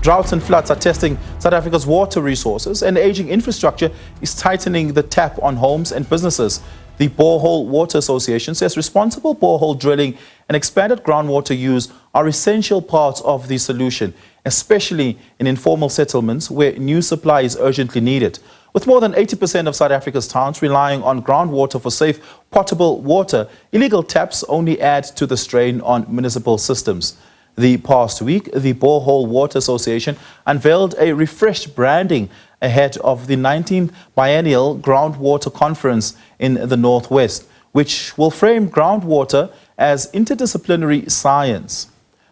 Droughts and floods are testing South Africa's water resources, and aging infrastructure is tightening the tap on homes and businesses. The Borehole Water Association says responsible borehole drilling and expanded groundwater use are essential parts of the solution, especially in informal settlements where new supply is urgently needed. With more than 80% of South Africa's towns relying on groundwater for safe, potable water, illegal taps only add to the strain on municipal systems. The past week, the Borehole Water Association unveiled a refreshed branding ahead of the 19th Biennial Groundwater Conference in the Northwest, which will frame groundwater as interdisciplinary science.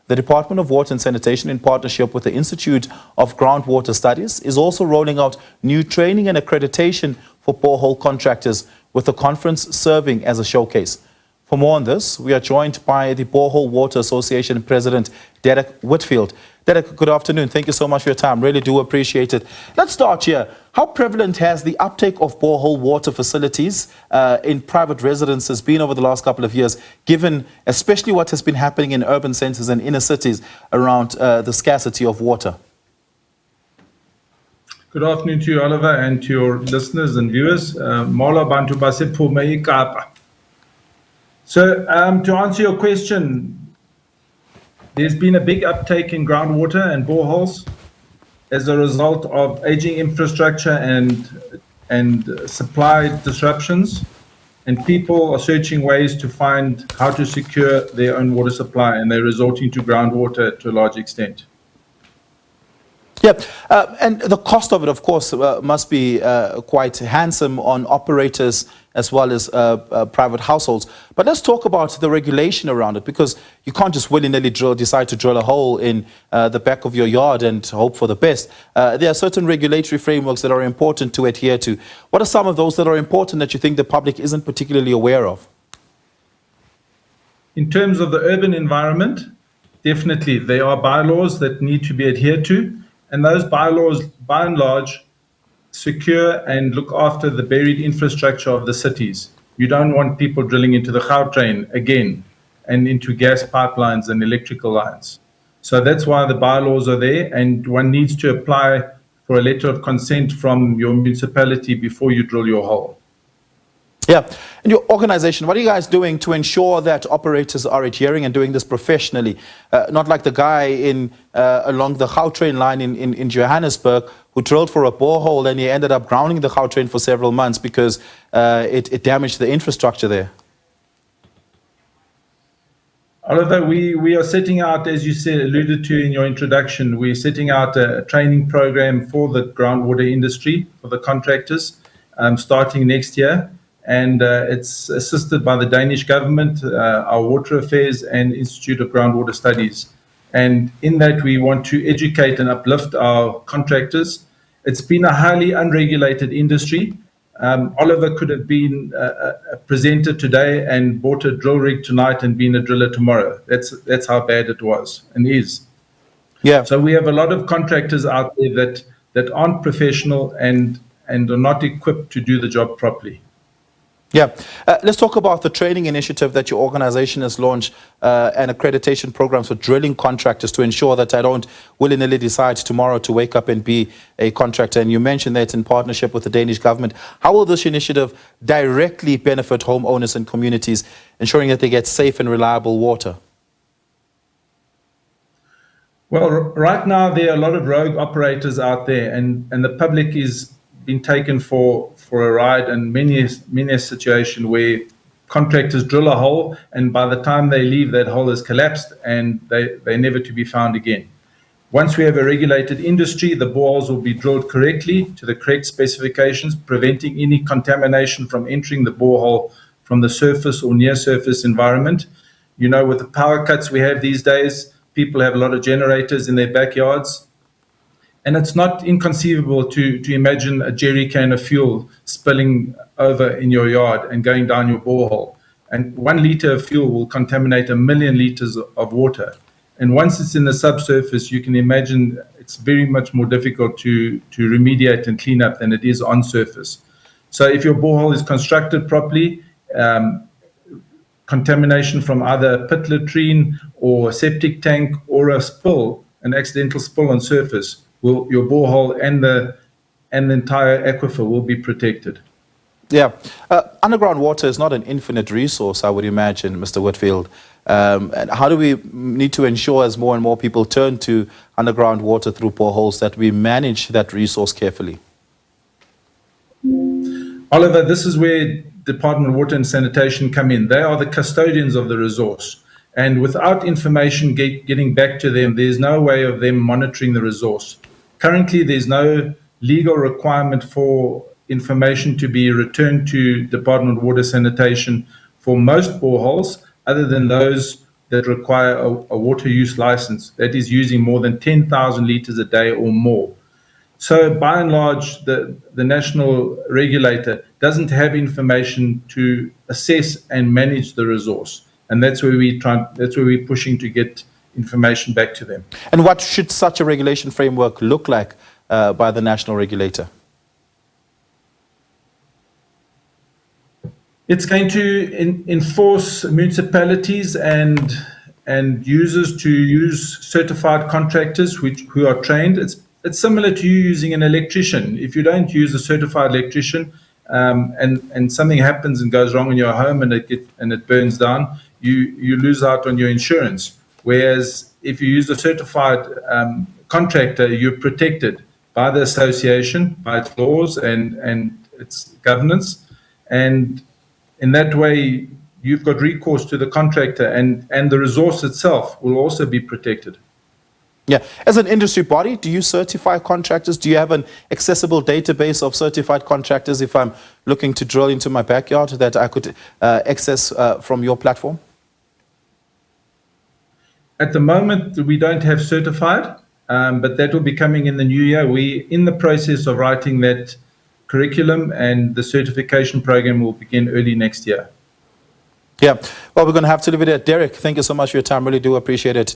The Department of Water and Sanitation, in partnership with the Institute of Groundwater Studies, is also rolling out new training and accreditation for borehole contractors, with the conference serving as a showcase. For more on this, we are joined by the Borehole Water Association President, Derek Whitfield. Derek, good afternoon. Thank you so much for your time. Really do appreciate it. Let's start here. How prevalent has the uptake of borehole water facilities in private residences been over the last couple of years, given especially what has been happening in urban centers and inner cities around the scarcity of water? Good afternoon to you, Oliver, and to your listeners and viewers. Mola bantu basipho meikapa. So to answer your question, there's been a big uptake in groundwater and boreholes as a result of aging infrastructure and supply disruptions, and people are searching ways to find how to secure their own water supply, and they're resorting to groundwater to a large extent. Yeah, and the cost of it, of course, must be quite handsome on operators as well as private households. But let's talk about the regulation around it, because you can't just willy-nilly decide to drill a hole in the back of your yard and hope for the best. There are certain regulatory frameworks that are important to adhere to. What are some of those that are important that you think the public isn't particularly aware of? In terms of the urban environment, definitely there are bylaws that need to be adhered to. And those bylaws, by and large, secure and look after the buried infrastructure of the cities. You don't want people drilling into the Gautrain again and into gas pipelines and electrical lines. So that's why the bylaws are there, and one needs to apply for a letter of consent from your municipality before you drill your hole. Yeah, and your organization, what are you guys doing to ensure that operators are adhering and doing this professionally? Not like the guy along the Gautrain line in Johannesburg who drilled for a borehole and he ended up grounding the Gautrain for several months because it damaged the infrastructure there. Oliver, we are setting out, as you said, alluded to in your introduction, we're setting out a training program for the groundwater industry, for the contractors, starting next year. And it's assisted by the Danish government, our Water Affairs and Institute of Groundwater Studies. And in that, we want to educate and uplift our contractors. It's been a highly unregulated industry. Oliver could have been a presenter today and bought a drill rig tonight and been a driller tomorrow. That's how bad it was and is. Yeah. So we have a lot of contractors out there that aren't professional and are not equipped to do the job properly. Yeah. Let's talk about the training initiative that your organization has launched and accreditation programs for drilling contractors to ensure that I don't willy-nilly decide tomorrow to wake up and be a contractor. And you mentioned that it's in partnership with the Danish government. How will this initiative directly benefit homeowners and communities, ensuring that they get safe and reliable water? Well, right now there are a lot of rogue operators out there, and the public is been taken for a ride, and many a situation where contractors drill a hole and by the time they leave, that hole has collapsed and they're never to be found again. Once we have a regulated industry, the boreholes will be drilled correctly to the correct specifications, preventing any contamination from entering the borehole from the surface or near surface environment. You know, with the power cuts we have these days, people have a lot of generators in their backyards. And it's not inconceivable to imagine a jerry can of fuel spilling over in your yard and going down your borehole. And 1 liter of fuel will contaminate 1 million liters of water. And once it's in the subsurface, you can imagine it's very much more difficult to remediate and clean up than it is on surface. So if your borehole is constructed properly, contamination from either a pit latrine or a septic tank or a spill an accidental spill on surface, your borehole and the entire aquifer will be protected. Yeah. Underground water is not an infinite resource, I would imagine, Mr. Whitfield. And how do we need to ensure, as more and more people turn to underground water through boreholes, that we manage that resource carefully? Oliver, this is where Department of Water and Sanitation come in. They are the custodians of the resource. And without information getting back to them, there's no way of them monitoring the resource. Currently, there's no legal requirement for information to be returned to Department of Water Sanitation for most boreholes, other than those that require a water use license that is using more than 10,000 litres a day or more. So by and large, the national regulator doesn't have information to assess and manage the resource. And that's where we're pushing to get information back to them. And what should such a regulation framework look like by the national regulator? It's going to enforce municipalities and users to use certified contractors who are trained. It's similar to you using an electrician. If you don't use a certified electrician and something happens and goes wrong in your home and it burns down, you lose out on your insurance. Whereas if you use a certified contractor, you're protected by the association, by its laws and its governance. And in that way, you've got recourse to the contractor and the resource itself will also be protected. Yeah. As an industry body, do you certify contractors? Do you have an accessible database of certified contractors if I'm looking to drill into my backyard that I could access from your platform? At the moment, we don't have certified, but that will be coming in the new year. We're in the process of writing that curriculum, and the certification program will begin early next year. Yeah. Well, we're going to have to leave it at Derek. Thank you so much for your time. Really do appreciate it.